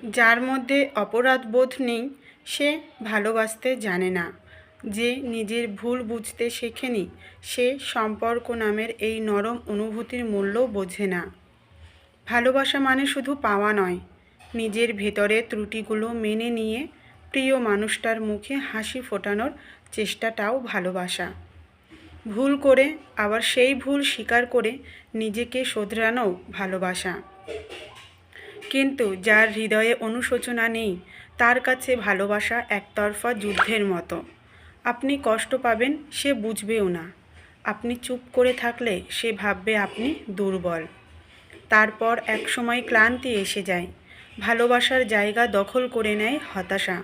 যার মধ্যে অপরাধ বোধ নেই সে ভালোবাসতে জানে না। যে নিজের ভুল বুঝতে শেখেনি সে সম্পর্ক নামের এই নরম অনুভূতির মূল্যও বোঝে না। ভালোবাসা মানে শুধু পাওয়া নয়, নিজের ভেতরের ত্রুটিগুলো মেনে নিয়ে প্রিয় মানুষটার মুখে হাসি ফোটানোর চেষ্টাটাও ভালোবাসা। ভুল করে আবার সেই ভুল স্বীকার করে নিজেকে শোধরানোও ভালোবাসা। কিন্তু যার হৃদয়ে অনুশোচনা নেই তার কাছে ভালোবাসা একতরফা যুদ্ধের মতো। আপনি কষ্ট পাবেন সে বুঝবেও না, আপনি চুপ করে থাকলে সে ভাববে আপনি দুর্বল। তারপর একসময় ক্লান্তি এসে যায়, ভালোবাসার জায়গা দখল করে নেয় হতাশা।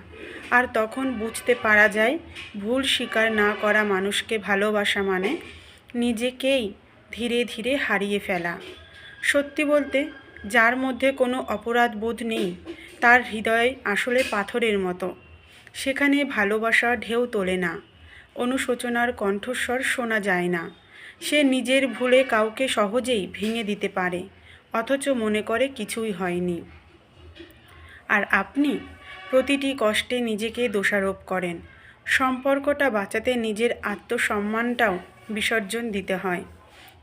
আর তখন বুঝতে পারা যায় ভুল স্বীকার না করা মানুষকে ভালোবাসা মানে নিজেকেই ধীরে ধীরে হারিয়ে ফেলা। সত্যি বলতে যার মধ্যে কোনো অপরাধ বোধ নেই তার হৃদয় আসলে পাথরের মতো। সেখানে ভালোবাসা ঢেউ তোলে না, অনুশোচনার কণ্ঠস্বর শোনা যায় না। সে নিজের ভুলে কাউকে সহজেই ভেঙে দিতে পারে, অথচ মনে করে কিছুই হয়নি। আর আপনি প্রতিটি কষ্টে নিজেকে দোষারোপ করেন। সম্পর্কটা বাঁচাতে নিজের আত্মসম্মানটাও বিসর্জন দিতে হয়।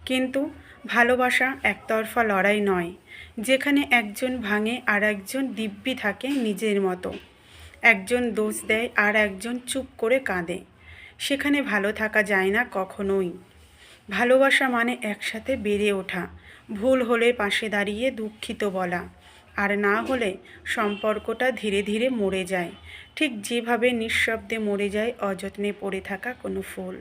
কিন্তু ভালোবাসা একতরফা লড়াই নয়, যেখানে একজন ভাঙে আর একজন দিব্যি থাকে নিজের মতো। একজন দোষ দেয় আর একজন চুপ করে কাঁদে। সেখানে ভালো থাকা যায় না কখনোই। ভালোবাসা মানে একসাথে বেড়ে ওঠা, ভুল হলে পাশে দাঁড়িয়ে দুঃখিত বলা, আর না হলে সম্পর্কটা ধীরে ধীরে মরে যায়, ঠিক যেভাবে নিঃশব্দে মরে যায় অযত্নে পড়ে থাকা কোনো ফুল।